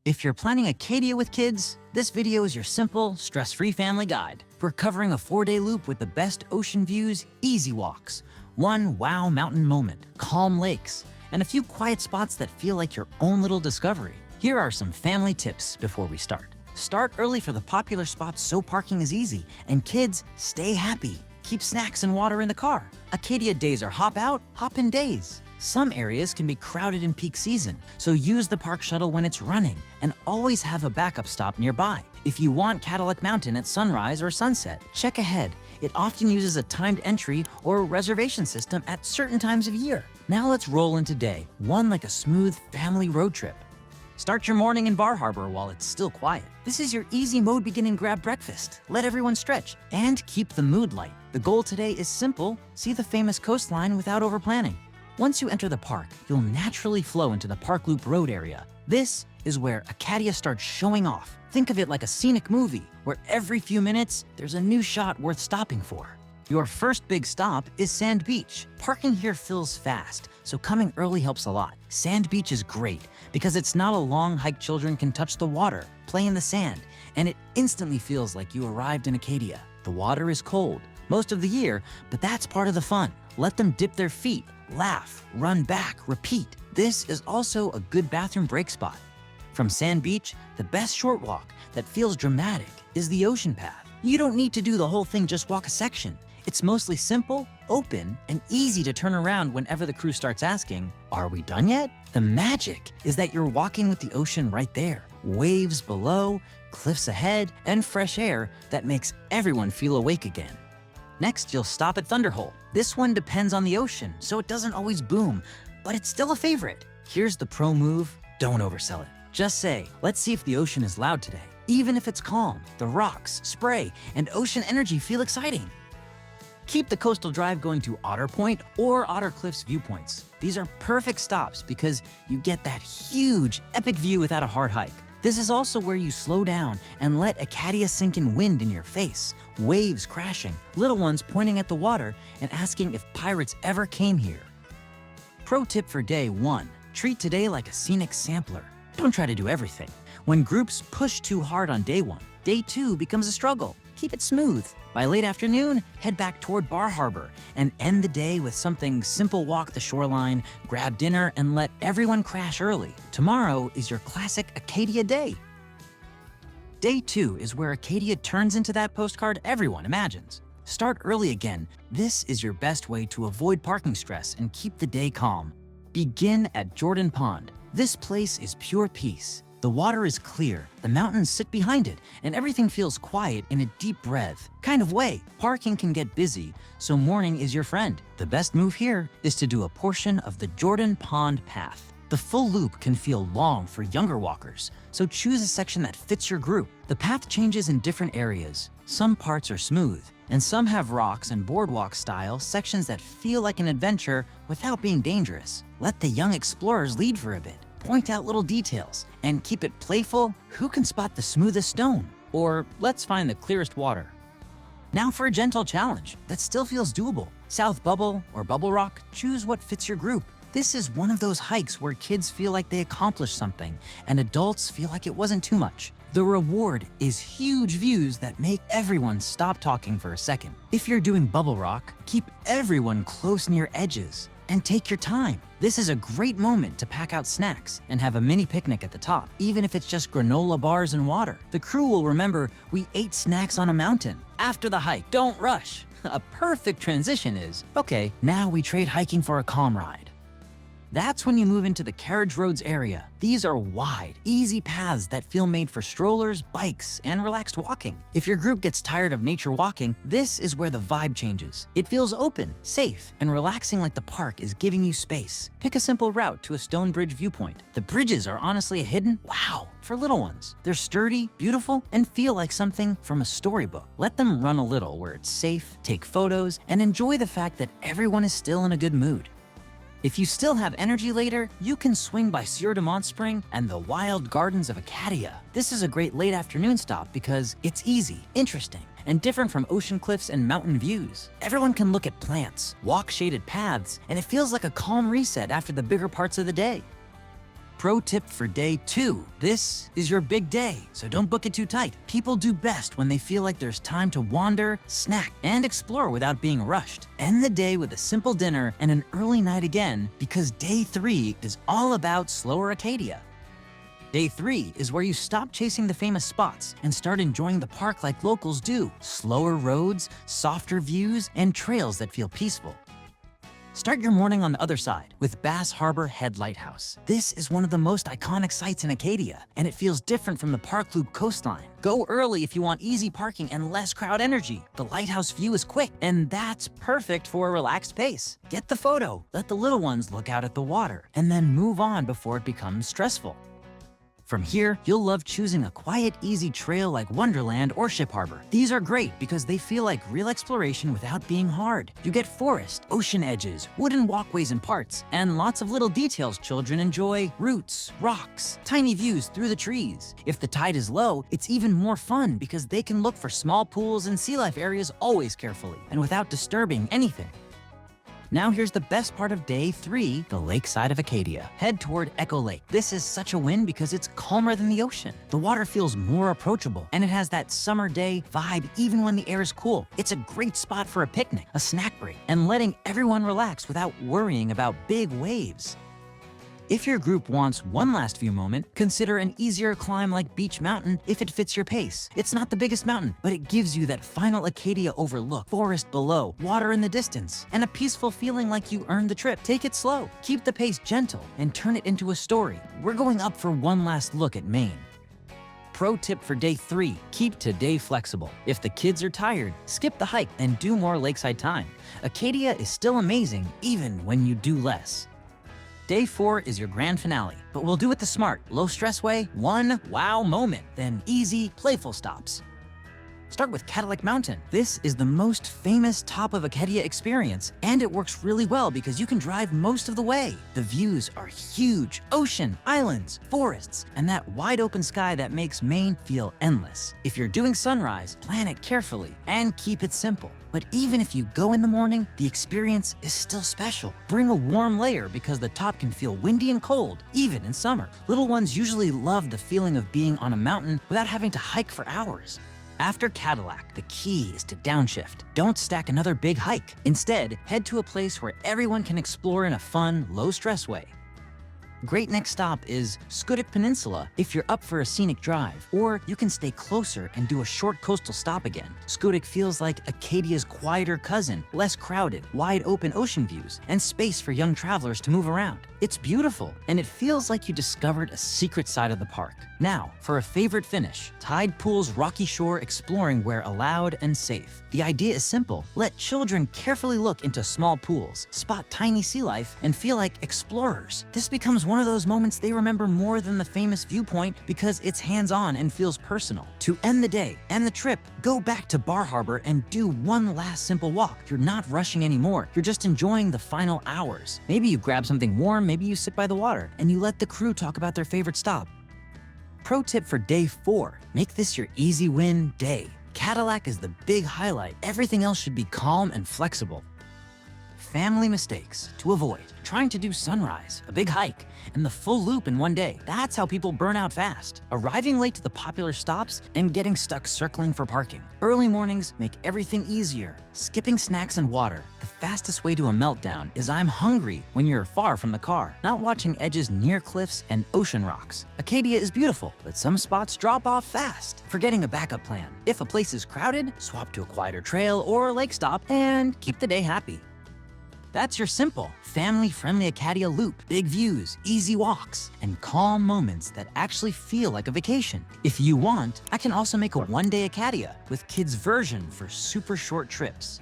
If you're planning Acadia with kids, this video is your simple, stress-free family guide. We're covering a 4-day loop with the best ocean views, easy walks, one wow mountain moment, calm lakes, and a few quiet spots that feel like your own little discovery. Here are some family tips before we start. Start early for the popular spots so parking is easy, and kids, stay happy. Keep snacks and water in the car. Acadia days are hop out, hop in days. Some areas can be crowded in peak season, so use the park shuttle when it's running and always have a backup stop nearby. If you want Cadillac Mountain at sunrise or sunset, check ahead. It often uses a timed entry or reservation system at certain times of year. Now let's roll into day one like a smooth family road trip. Start your morning in Bar Harbor while it's still quiet. This is your easy mode. Begin and grab breakfast, let everyone stretch, and keep the mood light. The goal today is simple: see the famous coastline without overplanning. Once you enter the park, you'll naturally flow into the Park Loop Road area. This is where Acadia starts showing off. Think of it like a scenic movie, where every few minutes, there's a new shot worth stopping for. Your first big stop is Sand Beach. Parking here fills fast, so coming early helps a lot. Sand Beach is great because it's not a long hike. Children can touch the water, play in the sand, and it instantly feels like you arrived in Acadia. The water is cold most of the year, but that's part of the fun. Let them dip their feet, laugh, run back, repeat. This is also a good bathroom break spot. From Sand Beach, the best short walk that feels dramatic is the Ocean Path. You don't need to do the whole thing, just walk a section. It's mostly simple, open, and easy to turn around whenever the crew starts asking, "Are we done yet?" The magic is that you're walking with the ocean right there. Waves below, cliffs ahead, and fresh air that makes everyone feel awake again. Next, you'll stop at Thunderhole. This one depends on the ocean, so it doesn't always boom, but it's still a favorite. Here's the pro move: don't oversell it. Just say, "Let's see if the ocean is loud today." Even if it's calm, the rocks, spray, and ocean energy feel exciting. Keep the coastal drive going to Otter Point or Otter Cliffs viewpoints. These are perfect stops because you get that huge, epic view without a hard hike. This is also where you slow down and let Acadia sink in. Wind in your face, waves crashing, little ones pointing at the water and asking if pirates ever came here. Pro tip for day one: treat today like a scenic sampler. Don't try to do everything. When groups push too hard on day one, day two becomes a struggle. Keep it smooth. By late afternoon, head back toward Bar Harbor and end the day with something simple. Walk the shoreline, grab dinner, and let everyone crash early. Tomorrow is your classic Acadia day. Day two is where Acadia turns into that postcard everyone imagines. Start early again. This is your best way to avoid parking stress and keep the day calm. Begin at Jordan Pond. This place is pure peace. The water is clear, the mountains sit behind it, and everything feels quiet in a deep breath kind of way. Parking can get busy, so morning is your friend. The best move here is to do a portion of the Jordan Pond Path. The full loop can feel long for younger walkers, so choose a section that fits your group. The path changes in different areas. Some parts are smooth, and some have rocks and boardwalk style sections that feel like an adventure without being dangerous. Let the young explorers lead for a bit. Point out little details and keep it playful. Who can spot the smoothest stone? Or let's find the clearest water. Now for a gentle challenge that still feels doable. South Bubble or Bubble Rock, choose what fits your group. This is one of those hikes where kids feel like they accomplished something and adults feel like it wasn't too much. The reward is huge views that make everyone stop talking for a second. If you're doing Bubble Rock, keep everyone close near edges and take your time. This is a great moment to pack out snacks and have a mini picnic at the top, even if it's just granola bars and water. The crew will remember we ate snacks on a mountain. After the hike, don't rush. A perfect transition is, okay, now we trade hiking for a calm ride. That's when you move into the carriage roads area. These are wide, easy paths that feel made for strollers, bikes, and relaxed walking. If your group gets tired of nature walking, this is where the vibe changes. It feels open, safe, and relaxing, like the park is giving you space. Pick a simple route to a stone bridge viewpoint. The bridges are honestly a hidden wow for little ones. They're sturdy, beautiful, and feel like something from a storybook. Let them run a little where it's safe, take photos, and enjoy the fact that everyone is still in a good mood. If you still have energy later, you can swing by 𝐷𝐸 Spring and the wild gardens of Acadia. This is a great late afternoon stop because it's easy, interesting, and different from ocean cliffs and mountain views. Everyone can look at plants, walk shaded paths, and it feels like a calm reset after the bigger parts of the day. Pro tip for day 2. This is your big day, so don't book it too tight. People do best when they feel like there's time to wander, snack, and explore without being rushed. End the day with a simple dinner and an early night again, because day 3 is all about slower Acadia. Day 3 is where you stop chasing the famous spots and start enjoying the park like locals do. Slower roads, softer views, and trails that feel peaceful. Start your morning on the other side with Bass Harbor Head Lighthouse. This is one of the most iconic sites in Acadia, and it feels different from the Park Loop coastline. Go early if you want easy parking and less crowd energy. The lighthouse view is quick, and that's perfect for a relaxed pace. Get the photo, let the little ones look out at the water, and then move on before it becomes stressful. From here, you'll love choosing a quiet, easy trail like Wonderland or Ship Harbor. These are great because they feel like real exploration without being hard. You get forest, ocean edges, wooden walkways in parts, and lots of little details children enjoy: roots, rocks, tiny views through the trees. If the tide is low, it's even more fun because they can look for small pools and sea life areas always carefully and without disturbing anything. Now here's the best part of day 3, the lake side of Acadia. Head toward Echo Lake. This is such a win because it's calmer than the ocean. The water feels more approachable, and it has that summer day vibe even when the air is cool. It's a great spot for a picnic, a snack break, and letting everyone relax without worrying about big waves. If your group wants one last view moment, consider an easier climb like Beech Mountain if it fits your pace. It's not the biggest mountain, but it gives you that final Acadia overlook, forest below, water in the distance, and a peaceful feeling like you earned the trip. Take it slow, keep the pace gentle, and turn it into a story. We're going up for one last look at Maine. Pro tip for day 3, keep today flexible. If the kids are tired, skip the hike and do more lakeside time. Acadia is still amazing even when you do less. Day 4 is your grand finale, but we'll do it the smart, low-stress way: one wow moment, then easy, playful stops. Start with Cadillac Mountain. This is the most famous top of Acadia experience, and it works really well because you can drive most of the way. The views are huge: ocean, islands, forests, and that wide open sky that makes Maine feel endless. If you're doing sunrise, plan it carefully and keep it simple. But even if you go in the morning, the experience is still special. Bring a warm layer because the top can feel windy and cold, even in summer. Little ones usually love the feeling of being on a mountain without having to hike for hours. After Cadillac, the key is to downshift. Don't stack another big hike. Instead, head to a place where everyone can explore in a fun, low-stress way. Great next stop is 𝐓𝐫𝐚𝐾𝐈 Peninsula if you're up for a scenic drive, or you can stay closer and do a short coastal stop again. 𝐓𝐶𝐾 feels like Acadia's quieter cousin, less crowded, wide open ocean views, and space for young travelers to move around. It's beautiful, and it feels like you discovered a secret side of the park. Now, for a favorite finish, tide pools, rocky shore, exploring where allowed and safe. The idea is simple: let children carefully look into small pools, spot tiny sea life, and feel like explorers. This becomes one of those moments they remember more than the famous viewpoint because it's hands-on and feels personal. To end the day and the trip, go back to Bar Harbor and do one last simple walk. You're not rushing anymore. You're just enjoying the final hours. Maybe you grab something warm, maybe you sit by the water, and you let the crew talk about their favorite stop. Pro tip for day 4, make this your easy win day. Cadillac is the big highlight. Everything else should be calm and flexible. Family mistakes to avoid: trying to do sunrise, a big hike, and the full loop in one day. That's how people burn out fast. Arriving late to the popular stops and getting stuck circling for parking. Early mornings make everything easier. Skipping snacks and water. The fastest way to a meltdown is I'm hungry when you're far from the car, not watching edges near cliffs and ocean rocks. Acadia is beautiful, but some spots drop off fast. Forgetting a backup plan. If a place is crowded, swap to a quieter trail or lake stop and keep the day happy. That's your simple, family-friendly Acadia loop. Big views, easy walks, and calm moments that actually feel like a vacation. If you want, I can also make a one-day Acadia with kids' version for super short trips.